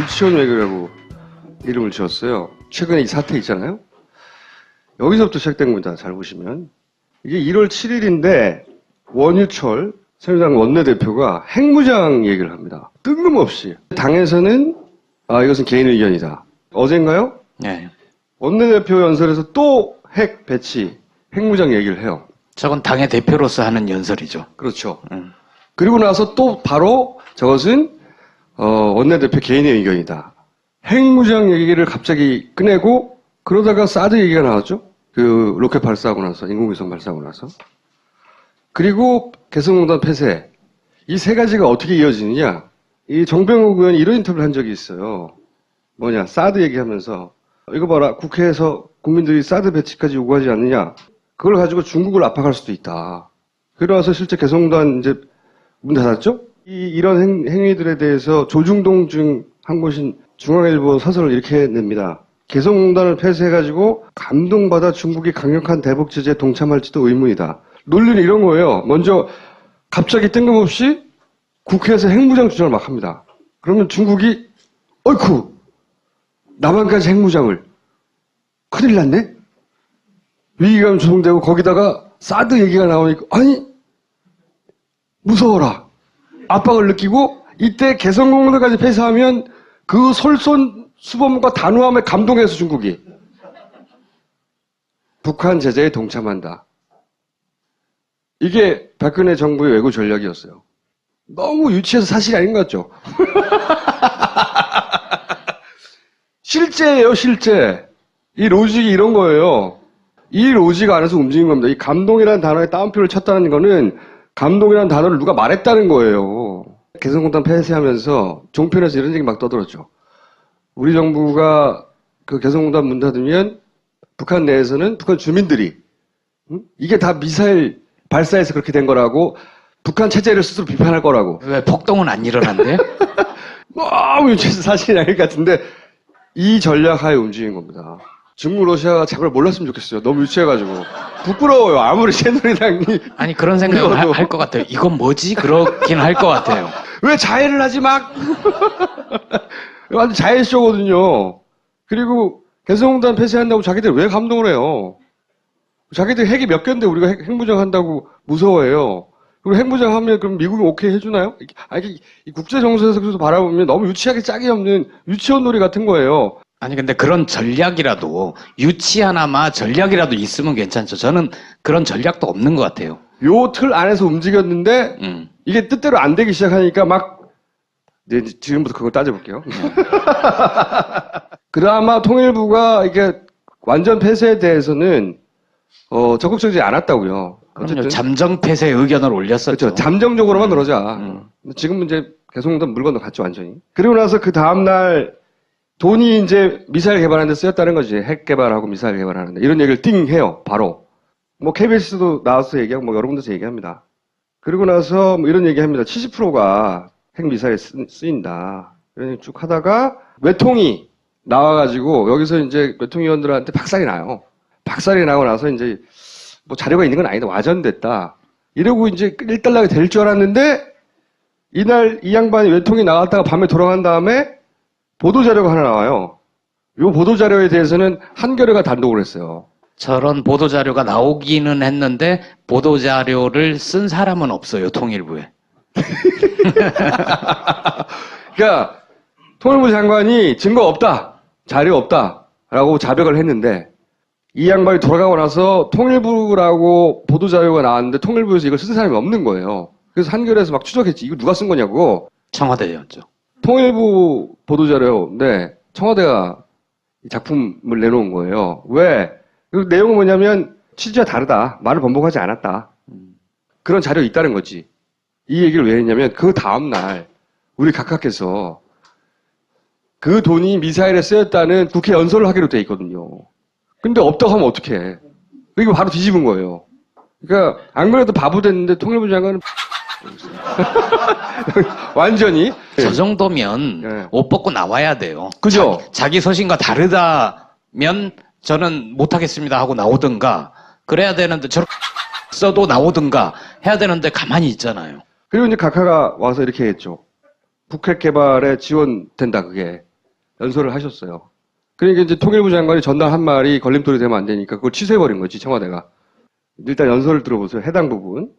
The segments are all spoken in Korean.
유치원 외교라고 이름을 지었어요. 최근에 이 사태 있잖아요. 여기서부터 시작된 겁니다. 잘 보시면. 이게 1월 7일인데 원유철 새누리당 원내대표가 핵무장 얘기를 합니다. 뜬금없이. 당에서는 이것은 개인 의견이다. 어젠가요? 네. 원내대표 연설에서 또 핵 배치, 핵무장 얘기를 해요. 저건 당의 대표로서 하는 연설이죠. 그렇죠. 그리고 나서 또 바로 저것은 원내대표 개인의 의견이다. 핵무장 얘기를 갑자기 꺼내고 그러다가 사드 얘기가 나왔죠. 그 로켓 발사하고 나서 인공위성 발사하고 나서. 그리고 개성공단 폐쇄. 이 세 가지가 어떻게 이어지느냐. 이 정병욱 의원이 이런 인터뷰를 한 적이 있어요. 뭐냐. 사드 얘기하면서 이거 봐라. 국회에서 국민들이 사드 배치까지 요구하지 않느냐. 그걸 가지고 중국을 압박할 수도 있다. 그러나서 실제 개성공단 이제 문 닫았죠? 이런 행위들에 대해서 조중동 중 한 곳인 중앙일보 사설을 이렇게 냅니다. 개성공단을 폐쇄해가지고 감동받아 중국이 강력한 대북 제재에 동참할지도 의문이다. 논리는 이런 거예요. 먼저 갑자기 뜬금없이 국회에서 핵무장 주장을 막 합니다. 그러면 중국이 어이쿠 남한까지 핵무장을 큰일 났네? 위기감 조성되고 거기다가 사드 얘기가 나오니까 아니 무서워라. 압박을 느끼고 이때 개성공단까지 폐쇄하면 그 솔선수범과 단호함에 감동해서 중국이 북한 제재에 동참한다. 이게 박근혜 정부의 외교 전략이었어요. 너무 유치해서 사실이 아닌 것 같죠? 실제예요, 실제. 이 로직이 이런 거예요. 이 로직 안에서 움직인 겁니다. 이 감동이라는 단어에 따옴표를 쳤다는 거는 감동이라는 단어를 누가 말했다는 거예요. 개성공단 폐쇄하면서 종편에서 이런 얘기 막 떠들었죠. 우리 정부가 그 개성공단 문 닫으면 북한 내에서는 북한 주민들이 이게 다 미사일 발사해서 그렇게 된 거라고 북한 체제를 스스로 비판할 거라고. 왜 폭동은 안 일어난대? 너무 유치해서 사실이 아닐 것 같은데 이 전략하에 움직인 겁니다. 중국 러시아가 제발 몰랐으면 좋겠어요. 너무 유치해가지고. 부끄러워요. 아무리 새누리당이. 아니 그런 생각을 할 것 같아요. 이건 뭐지? 그렇긴 할 것 같아요. 왜 자해를 하지 막. 완전 자해쇼거든요. 그리고 개성공단 폐쇄한다고 자기들 왜 감동을 해요? 자기들 핵이 몇 개인데 우리가 핵무장 한다고 무서워해요. 그리고 핵무장 하면 그럼 미국이 오케이 해주나요? 아니, 이 국제정세에서 그래서 바라보면 너무 유치하게 짝이 없는 유치원 놀이 같은 거예요. 아니 근데 그런 전략이라도 유치하나마 전략이라도 있으면 괜찮죠. 저는 그런 전략도 없는 것 같아요. 요 틀 안에서 움직였는데 이게 뜻대로 안 되기 시작하니까 막 네, 지금부터 그걸 따져볼게요. 그나마 통일부가 이게 완전 폐쇄에 대해서는 적극적이지 않았다고요. 그럼요. 잠정 폐쇄 의견을 올렸었죠. 그렇죠. 잠정적으로만 그러자. 지금은 이제 개성공단 물 건너갔죠 완전히. 그리고 나서 그 다음날 돈이 이제 미사일 개발하는 데 쓰였다는 거지. 핵 개발하고 미사일 개발하는데. 이런 얘기를 띵 해요. 바로. 뭐 KBS도 나와서 얘기하고 뭐 여러 군데서 얘기합니다. 그리고 나서 뭐 이런 얘기합니다. 70%가 핵 미사일에 쓰인다. 이런 얘기 쭉 하다가 외통이 나와가지고 여기서 이제 외통위원들한테 박살이 나요. 박살이 나고 나서 이제 뭐 자료가 있는 건 아니다. 와전됐다. 이러고 이제 일단락이 될 줄 알았는데 이날 이 양반이 외통이 나갔다가 밤에 돌아간 다음에 보도자료가 하나 나와요. 이 보도자료에 대해서는 한겨레가 단독을 했어요. 저런 보도자료가 나오기는 했는데 보도자료를 쓴 사람은 없어요. 통일부에. 그러니까 통일부 장관이 증거 없다. 자료 없다. 라고 자백을 했는데 이 양반이 돌아가고 나서 통일부라고 보도자료가 나왔는데 통일부에서 이걸 쓴 사람이 없는 거예요. 그래서 한겨레에서 막 추적했지. 이거 누가 쓴 거냐고. 청와대였죠. 통일부 보도자료인데 청와대가 이 작품을 내놓은 거예요. 왜? 그 내용은 뭐냐면 취지와 다르다. 말을 번복하지 않았다. 그런 자료 있다는 거지. 이 얘기를 왜 했냐면 그 다음날 우리 각하께서 그 돈이 미사일에 쓰였다는 국회 연설을 하기로 돼 있거든요. 근데 없다고 하면 어떡해. 이거 바로 뒤집은 거예요. 그러니까 안 그래도 바보 됐는데 통일부 장관은 완전히 저 정도면 네. 옷 벗고 나와야 돼요. 그죠? 자기 소신과 다르다면 저는 못하겠습니다 하고 나오든가 그래야 되는데 저렇게 써도 나오든가 해야 되는데 가만히 있잖아요. 그리고 이제 각하가 와서 이렇게 했죠. 북핵 개발에 지원된다 그게. 연설을 하셨어요. 그러니까 이제 통일부 장관이 전날 한 말이 걸림돌이 되면 안 되니까 그걸 취소해버린 거지, 청와대가. 일단 연설을 들어보세요. 해당 부분.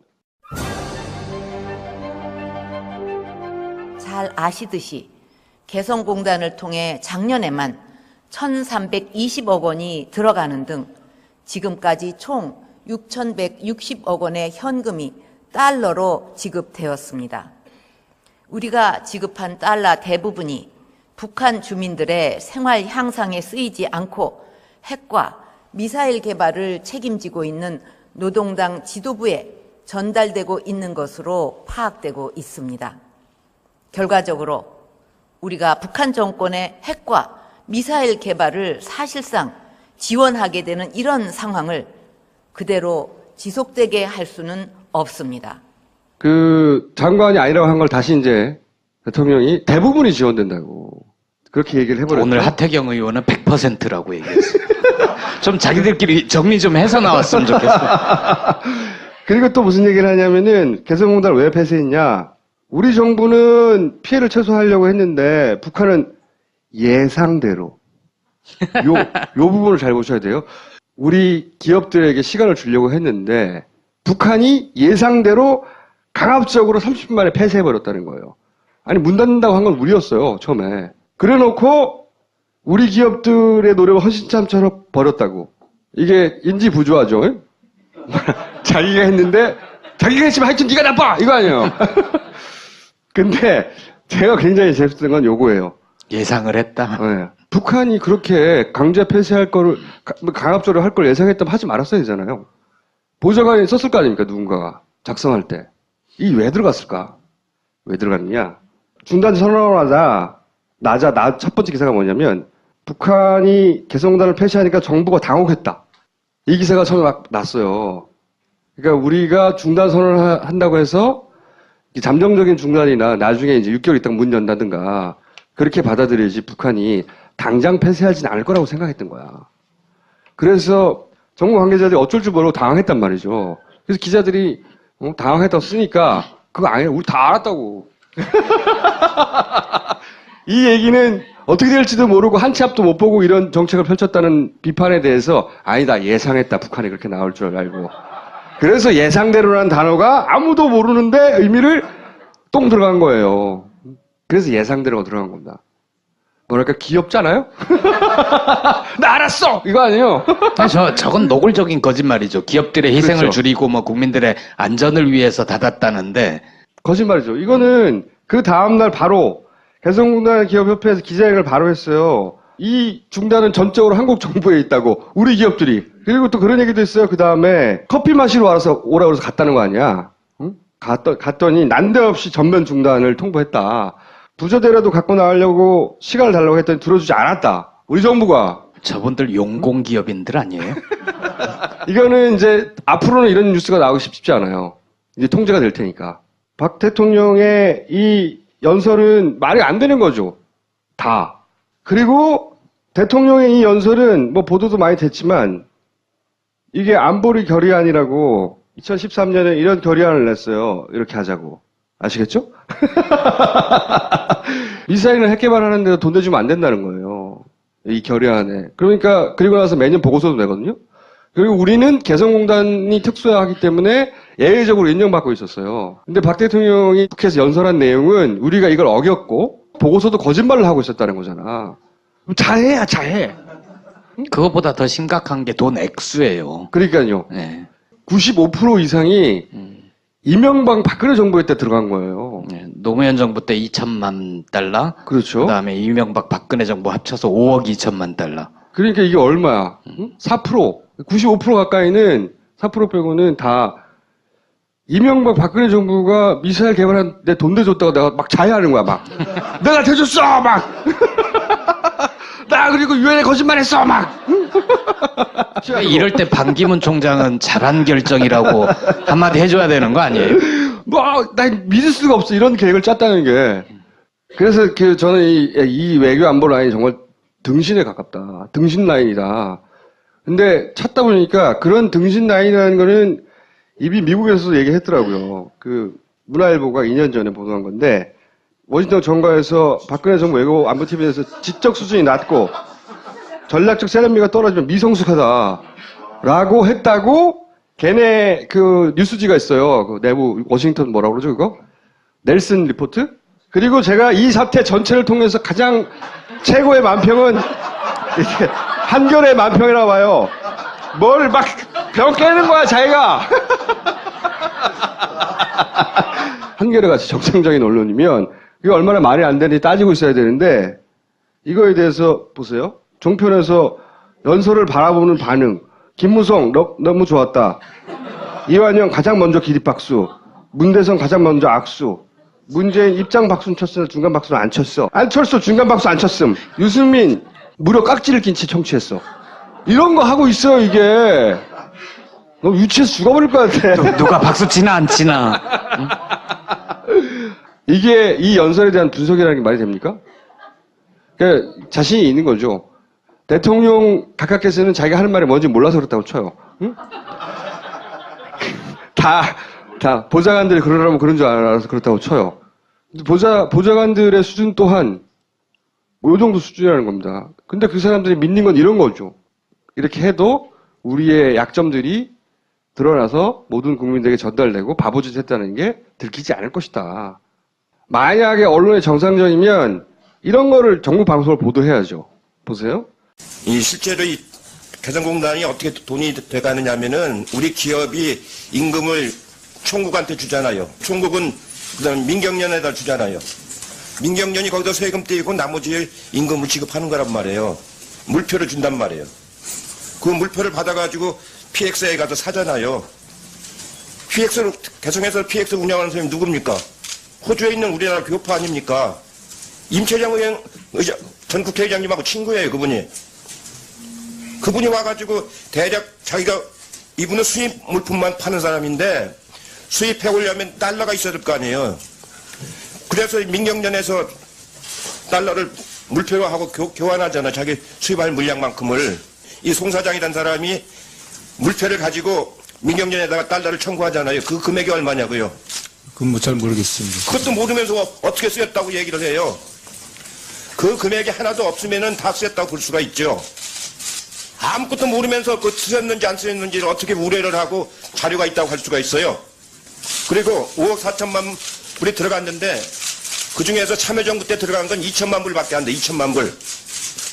잘 아시듯이 개성공단을 통해 작년에만 1,320억 원이 들어가는 등 지금까지 총 6,160억 원의 현금이 달러로 지급되었습니다. 우리가 지급한 달러 대부분이 북한 주민들의 생활 향상에 쓰이지 않고 핵과 미사일 개발을 책임지고 있는 노동당 지도부에 전달되고 있는 것으로 파악되고 있습니다. 결과적으로 우리가 북한 정권의 핵과 미사일 개발을 사실상 지원하게 되는 이런 상황을 그대로 지속되게 할 수는 없습니다. 그 장관이 아니라고 한 걸 다시 이제 대통령이 대부분이 지원된다고 그렇게 얘기를 해버렸죠. 오늘 하태경 의원은 100%라고 얘기했어요. 좀 자기들끼리 정리 좀 해서 나왔으면 좋겠어요. 그리고 또 무슨 얘기를 하냐면은 개성공단을 왜 폐쇄했냐. 우리 정부는 피해를 최소화하려고 했는데 북한은 예상대로 요 부분을 잘 보셔야 돼요. 우리 기업들에게 시간을 주려고 했는데 북한이 예상대로 강압적으로 30분 만에 폐쇄해버렸다는 거예요. 아니 문 닫는다고 한 건 우리였어요 처음에. 그래놓고 우리 기업들의 노력을 헌신참처럼 버렸다고. 이게 인지부조하죠. 자기가 했는데 자기가 했지만 하여튼 네가 나빠 이거 아니에요. 근데 제가 굉장히 재밌었던 건 요거예요. 예상을 했다. 네. 북한이 그렇게 강제 폐쇄할 거를 강압적으로 할 걸 예상했다면 하지 말았어야 되잖아요. 보좌관이 썼을 거 아닙니까 누군가가 작성할 때. 이 왜 들어갔을까? 왜 들어갔느냐? 중단 선언하자 첫 번째 기사가 뭐냐면 북한이 개성공단을 폐쇄하니까 정부가 당혹했다. 이 기사가 처음에 막 났어요. 그러니까 우리가 중단 선언을 한다고 해서 잠정적인 중단이나 나중에 이제 6개월 있다가 문 연다든가 그렇게 받아들여야지 북한이 당장 폐쇄하진 않을 거라고 생각했던 거야. 그래서 정부 관계자들이 어쩔 줄 모르고 당황했단 말이죠. 그래서 기자들이 당황했다고 쓰니까 그거 아니에요. 우리 다 알았다고. 이 얘기는 어떻게 될지도 모르고 한 치 앞도 못 보고 이런 정책을 펼쳤다는 비판에 대해서 아니다 예상했다 북한이 그렇게 나올 줄 알고. 그래서 예상대로라는 단어가 아무도 모르는데 의미를 똥 들어간 거예요. 그래서 예상대로가 들어간 겁니다. 뭐랄까 귀엽잖아요? 나 알았어! 이거 아니에요? 저건 노골적인 거짓말이죠. 기업들의 희생을 그렇죠. 줄이고 뭐 국민들의 안전을 위해서 닫았다는데. 거짓말이죠. 이거는 그 다음날 바로 개성공단 기업협회에서 기자회견을 바로 했어요. 이 중단은 전적으로 한국 정부에 있다고 우리 기업들이. 그리고 또 그런 얘기도 있어요. 그 다음에 커피 마시러 오라고 해서 갔다는 거 아니야. 응? 갔더니 난데없이 전면 중단을 통보했다. 부저대라도 갖고 나가려고 시간을 달라고 했더니 들어주지 않았다. 우리 정부가. 저분들 용공기업인들 아니에요? 이거는 이제 앞으로는 이런 뉴스가 나오기 쉽지 않아요. 이제 통제가 될 테니까. 박 대통령의 이 연설은 말이 안 되는 거죠. 다. 그리고 대통령의 이 연설은 뭐 보도도 많이 됐지만 이게 안보리 결의안이라고 2013년에 이런 결의안을 냈어요. 이렇게 하자고. 아시겠죠? 미사일은 핵 개발하는데 돈 내주면 안 된다는 거예요. 이 결의안에. 그러니까 그리고 나서 매년 보고서도 내거든요. 그리고 우리는 개성공단이 특수하기 때문에 예외적으로 인정받고 있었어요. 근데 박 대통령이 국회에서 연설한 내용은 우리가 이걸 어겼고 보고서도 거짓말을 하고 있었다는 거잖아. 자해야 자해. 그것보다 더 심각한 게 돈 액수예요. 그러니까요. 네. 95% 이상이 이명박 박근혜 정부에 때 들어간 거예요. 네. 노무현 정부 때 2천만 달러. 그렇죠. 그다음에 이명박 박근혜 정부 합쳐서 5억 2천만 달러. 그러니까 이게 얼마야? 4%. 95% 가까이는 4% 빼고는 다 이명박 박근혜 정부가 미사일 개발하는데 돈 대줬다고 내가 막 자해하는 거야, 막. 내가 대줬어! 막! 나 그리고 유엔에 거짓말했어! 막! 이럴 때 반기문 총장은 잘한 결정이라고 한마디 해줘야 되는 거 아니에요? 난 믿을 수가 없어. 이런 계획을 짰다는 게. 그래서 저는 이 외교 안보 라인이 정말 등신에 가깝다. 등신 라인이다. 근데 찾다 보니까 그런 등신 라인이라는 거는 이미 미국에서도 얘기했더라고요. 그 문화일보가 2년 전에 보도한 건데 워싱턴 정가에서 박근혜 정부 외교 안보팀에서 지적 수준이 낮고 전략적 세련미가 떨어지면 미성숙하다라고 했다고 걔네 그 뉴스지가 있어요. 그 내부 워싱턴 뭐라고 그러죠 그거? 넬슨 리포트? 그리고 제가 이 사태 전체를 통해서 가장 최고의 만평은 이렇게 한결의 만평이라고 봐요. 뭘 막 병 깨는 거야 자기가. 한겨레 같이 정상적인 언론이면 이거 얼마나 말이 안 되는지 따지고 있어야 되는데 이거에 대해서 보세요. 종편에서 연설을 바라보는 반응. 김무성 너무 좋았다. 이완영 가장 먼저 기립박수. 문대성 가장 먼저 악수. 문재인 입장 박수는 쳤으나 중간 박수는 안 쳤어. 안철수 중간 박수 안 쳤음. 유승민 무려 깍지를 낀 채 청취했어. 이런 거 하고 있어요 이게. 너무 유치해서 죽어버릴 것 같아. 누가 박수 치나 안 치나. 응? 이게 이 연설에 대한 분석이라는 게 말이 됩니까? 그러니까 자신이 있는 거죠. 대통령 각하께서는 자기가 하는 말이 뭔지 몰라서 그렇다고 쳐요. 응? 다 보좌관들이 그러라면 그런 줄 알아서 그렇다고 쳐요. 보좌관들의 수준 또한 뭐 요 정도 수준이라는 겁니다. 근데 그 사람들이 믿는 건 이런 거죠. 이렇게 해도 우리의 약점들이 드러나서 모든 국민들에게 전달되고 바보짓 했다는 게 들키지 않을 것이다. 만약에 언론이 정상적이면 이런 거를 정부 방송을 보도해야죠. 보세요. 이 실제로 이 개성공단이 어떻게 돈이 돼가느냐 하면은 우리 기업이 임금을 총국한테 주잖아요. 총국은 그다음 민경련에다 주잖아요. 민경련이 거기다 세금 떼고 나머지 임금을 지급하는 거란 말이에요. 물표를 준단 말이에요. 그 물표를 받아가지고 PX에 가서 사잖아요. PX를 개성에서 PX 운영하는 사람이 누굽니까? 호주에 있는 우리나라 교포 아닙니까? 임채장 전 국회의장님하고 친구예요, 그분이. 그분이 와가지고 대략 자기가 이분은 수입 물품만 파는 사람인데 수입해 오려면 달러가 있어야 될 거 아니에요. 그래서 민경련에서 달러를 물표로 하고 교환하잖아. 자기 수입할 물량만큼을. 이 송 사장이란 사람이 물표를 가지고 민경련에다가 달러를 청구하잖아요. 그 금액이 얼마냐고요. 그건 뭐 잘 모르겠습니다. 그것도 모르면서 어떻게 쓰였다고 얘기를 해요. 그 금액이 하나도 없으면은 다 쓰였다고 볼 수가 있죠. 아무것도 모르면서 그 쓰였는지 안 쓰였는지를 어떻게 우려를 하고 자료가 있다고 할 수가 있어요. 그리고 5억 4천만 불이 들어갔는데 그 중에서 참여정부 때 들어간 건 2천만 불밖에 안 돼. 2천만 불.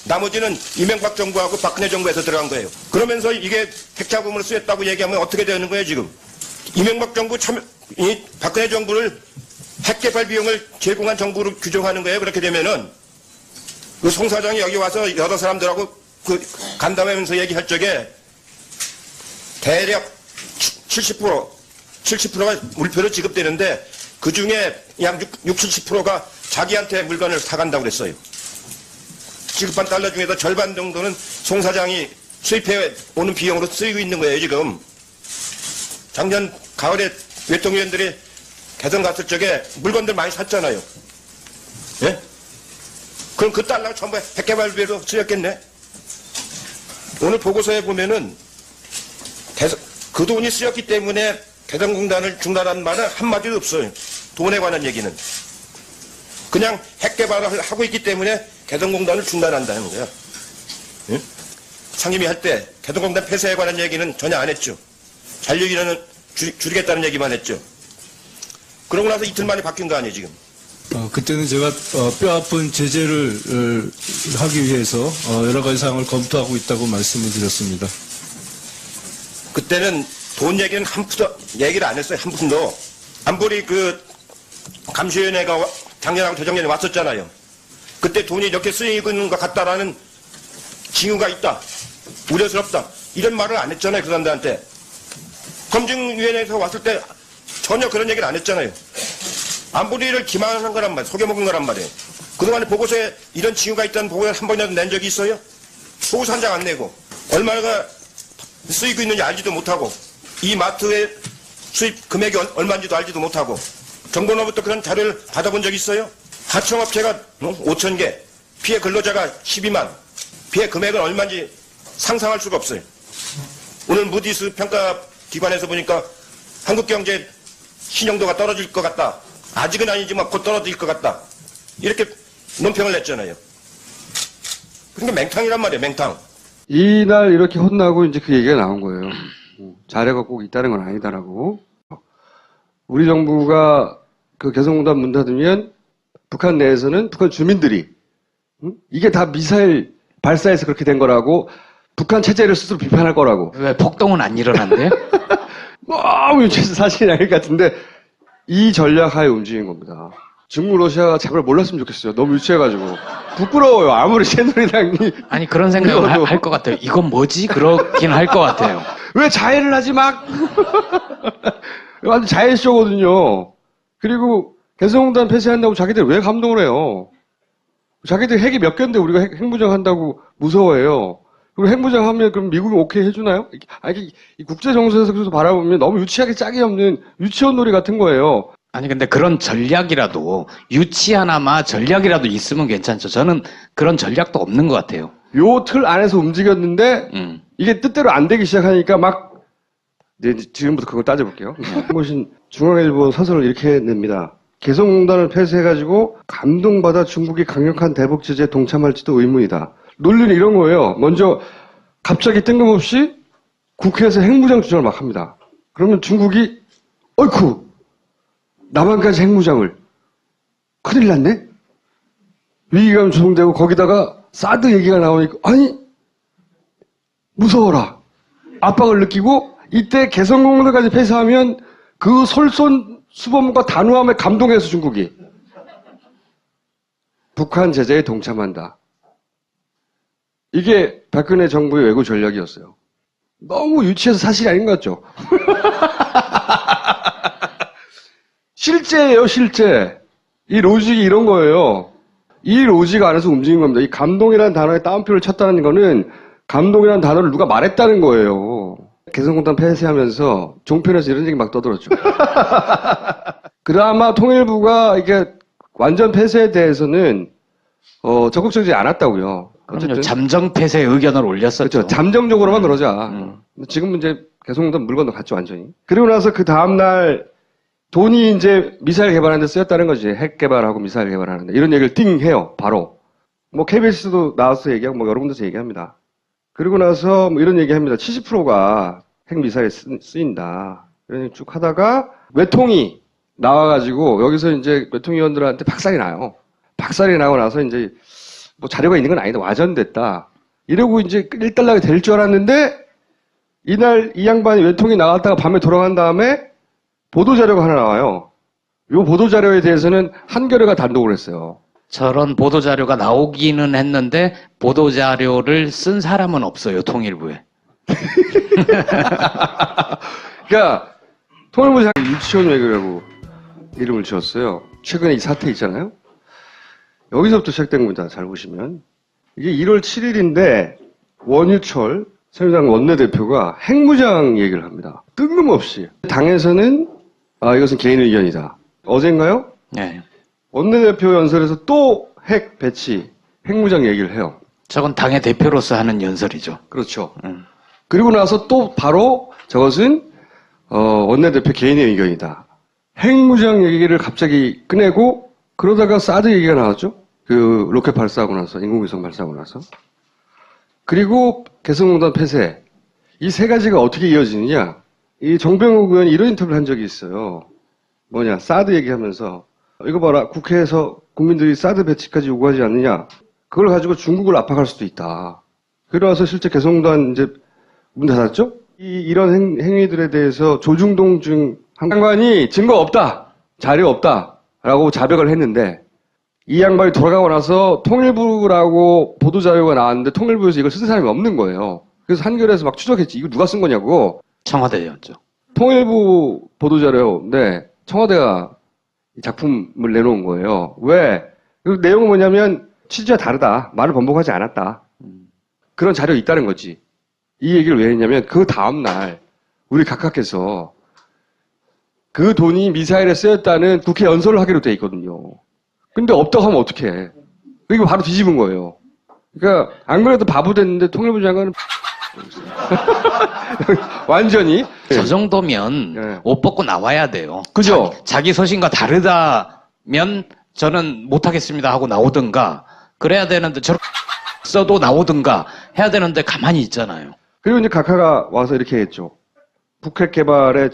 나머지는 이명박 정부하고 박근혜 정부에서 들어간 거예요. 그러면서 이게 핵자금으로 쓰였다고 얘기하면 어떻게 되는 거예요, 지금? 이명박 정부 이 박근혜 정부를 핵개발 비용을 제공한 정부로 규정하는 거예요. 그렇게 되면은 그 송 사장이 여기 와서 여러 사람들하고 그 간담회하면서 얘기할 적에 대략 70%가 물표로 지급되는데 그 중에 약 70%가 자기한테 물건을 사간다고 그랬어요. 지급한 달러 중에서 절반 정도는 송 사장이 수입해 오는 비용으로 쓰이고 있는 거예요, 지금. 작년 가을에 외통위원들이 개성 갔을 적에 물건들 많이 샀잖아요. 예? 그럼 그 달러가 전부 핵개발비로 쓰였겠네? 오늘 보고서에 보면은 그 돈이 쓰였기 때문에 개성공단을 중단한 말은 한마디도 없어요. 돈에 관한 얘기는. 그냥 핵개발을 하고 있기 때문에 개성공단을 중단한다는 거야. 응? 상임위 할 때 개성공단 폐쇄에 관한 얘기는 전혀 안 했죠. 잔류인원은 줄이겠다는 얘기만 했죠. 그러고 나서 이틀 만에 바뀐 거 아니에요, 지금. 그때는 제가 뼈아픈 제재를 하기 위해서 여러 가지 사항을 검토하고 있다고 말씀을 드렸습니다. 그때는 돈 얘기는 한 푼도 얘기를 안 했어요. 한 푼도. 안보리 그 감시위원회가 작년하고 재작년에 왔었잖아요. 그때 돈이 이렇게 쓰이고 있는 것 같다라는 징후가 있다. 우려스럽다. 이런 말을 안 했잖아요. 그 사람들한테. 검증위원회에서 왔을 때 전혀 그런 얘기를 안 했잖아요. 안보리를 기만한 거란 말이에요. 속여먹은 거란 말이에요. 그동안에 보고서에 이런 징후가 있다는 보고서를 한 번이라도 낸 적이 있어요? 보고서 한 장 안 내고 얼마가 쓰이고 있는지 알지도 못하고 이 마트의 수입 금액이 얼마인지도 알지도 못하고 정부로부터 그런 자료를 받아본 적 있어요? 하청업체가 5,000개, 피해 근로자가 12만, 피해 금액은 얼마인지 상상할 수가 없어요. 오늘 무디스 평가기관에서 보니까 한국경제 신용도가 떨어질 것 같다. 아직은 아니지만 곧 떨어질 것 같다. 이렇게 논평을 냈잖아요. 그러니까 맹탕이란 말이에요, 맹탕. 이날 이렇게 혼나고 이제 그 얘기가 나온 거예요. 자료가 꼭 있다는 건 아니다라고. 우리 정부가 그 개성공단 문 닫으면 북한 내에서는 북한 주민들이 이게 다 미사일 발사해서 그렇게 된 거라고 북한 체제를 스스로 비판할 거라고. 왜 폭동은 안 일어난대요? 너무 유치해서 사실이 아닐 것 같은데 이 전략 하에 움직인 겁니다. 중국, 러시아가 제발 몰랐으면 좋겠어요. 너무 유치해가지고. 부끄러워요. 아무리 새누리당이. 아니 그런 생각을 그래도- 할 것 같아요. 이건 뭐지? 그렇긴 할 것 같아요. 왜 자해를 하지 막? 완전 자해쇼거든요. 그리고 개성공단 폐쇄한다고 자기들 왜 감동을 해요? 자기들 핵이 몇 개인데 우리가 핵무장 한다고 무서워해요. 그리고 핵무장 하면 그럼 미국이 오케이 해주나요? 아니, 이 국제정세에서 바라보면 너무 유치하게 짝이 없는 유치원 놀이 같은 거예요. 아니 근데 그런 전략이라도 유치하나마 전략이라도 있으면 괜찮죠. 저는 그런 전략도 없는 것 같아요. 요 틀 안에서 움직였는데 이게 뜻대로 안 되기 시작하니까 막 네, 지금부터 그걸 따져볼게요. 한국신 중앙일보 사설을 이렇게 냅니다. 개성공단을 폐쇄해가지고 감동받아 중국이 강력한 대북 제재에 동참할지도 의문이다. 논리는 이런 거예요. 먼저 갑자기 뜬금없이 국회에서 핵무장 주장을 막 합니다. 그러면 중국이 어이쿠 남한까지 핵무장을 큰일 났네? 위기감 조성되고 거기다가 사드 얘기가 나오니까 아니 무서워라 압박을 느끼고 이때 개성공단까지 폐쇄하면 그 솔선수범과 단호함에 감동해서 중국이 북한 제재에 동참한다. 이게 박근혜 정부의 외교 전략이었어요. 너무 유치해서 사실이 아닌 것 같죠? 실제예요, 실제. 이 로직이 이런 거예요. 이 로직 안에서 움직인 겁니다. 이 감동이라는 단어에 따옴표를 쳤다는 거는 감동이라는 단어를 누가 말했다는 거예요. 개성공단 폐쇄하면서 종편에서 이런 얘기 막 떠들었죠. 그나마 통일부가 이게 완전 폐쇄에 대해서는 적극적이지 않았다고요. 그럼요. 잠정 폐쇄 의견을 올렸었죠. 그렇죠. 잠정적으로만 그러자. 지금은 이제 개성공단 물 건너갔죠, 완전히. 그리고 나서 그 다음날 돈이 이제 미사일 개발하는 데 쓰였다는 거지. 핵 개발하고 미사일 개발하는데. 이런 얘기를 띵 해요, 바로. 뭐, KBS도 나와서 얘기하고, 뭐, 여러 군데서 얘기합니다. 그리고 나서 뭐 이런 얘기 합니다. 70%가 핵 미사일에 쓰인다. 이런 얘기 쭉 하다가, 외통이 나와가지고, 여기서 이제 외통위원들한테 박살이 나요. 박살이 나고 나서 이제, 뭐 자료가 있는 건 아니다. 와전됐다. 이러고 이제 일단락이 될 줄 알았는데, 이날 이 양반이 외통이 나갔다가 밤에 돌아간 다음에, 보도자료가 하나 나와요. 이 보도자료에 대해서는 한겨레가 단독을 했어요. 저런 보도자료가 나오기는 했는데 보도자료를 쓴 사람은 없어요. 통일부에. 그러니까 통일부 장관 유치원 외교라고 이름을 지었어요. 최근에 이 사태 있잖아요. 여기서부터 시작된 겁니다. 잘 보시면. 이게 1월 7일인데 원유철 새누리당 원내대표가 핵무장 얘기를 합니다. 뜬금없이. 당에서는 이것은 개인 의견이다. 어젠가요? 네. 원내대표 연설에서 또 핵 배치, 핵무장 얘기를 해요. 저건 당의 대표로서 하는 연설이죠. 그렇죠. 그리고 나서 또 바로 저것은 원내대표 개인의 의견이다. 핵무장 얘기를 갑자기 꺼내고 그러다가 사드 얘기가 나왔죠. 그 로켓 발사하고 나서 인공위성 발사하고 나서 그리고 개성공단 폐쇄 이 세 가지가 어떻게 이어지느냐. 이 정병욱 의원이 이런 인터뷰를 한 적이 있어요. 뭐냐 사드 얘기하면서 이거 봐라 국회에서 국민들이 사드 배치까지 요구하지 않느냐. 그걸 가지고 중국을 압박할 수도 있다. 그러나서 실제 개성공단 이제 문 닫았죠? 이런 행위들에 대해서 조중동 중 한 장관이 증거 없다. 자료 없다. 라고 자백을 했는데 이 양반이 돌아가고 나서 통일부라고 보도자료가 나왔는데 통일부에서 이걸 쓴 사람이 없는 거예요. 그래서 한겨레에서 막 추적했지. 이거 누가 쓴 거냐고. 청와대였죠. 통일부 보도자료인데 청와대가 이 작품을 내놓은 거예요. 왜? 그 내용은 뭐냐면 취지와 다르다. 말을 번복하지 않았다. 그런 자료 있다는 거지. 이 얘기를 왜 했냐면 그 다음날 우리 각하께서 그 돈이 미사일에 쓰였다는 국회 연설을 하기로 돼 있거든요. 근데 없다고 하면 어떡해. 이거 바로 뒤집은 거예요. 그러니까 안 그래도 바보 됐는데 통일부 장관은 완전히 저 정도면 네. 옷 벗고 나와야 돼요. 그죠? 자기 소신과 다르다면 저는 못하겠습니다 하고 나오든가 그래야 되는데 저렇게 써도 나오든가 해야 되는데 가만히 있잖아요. 그리고 이제 각하가 와서 이렇게 했죠. 북핵 개발에 지원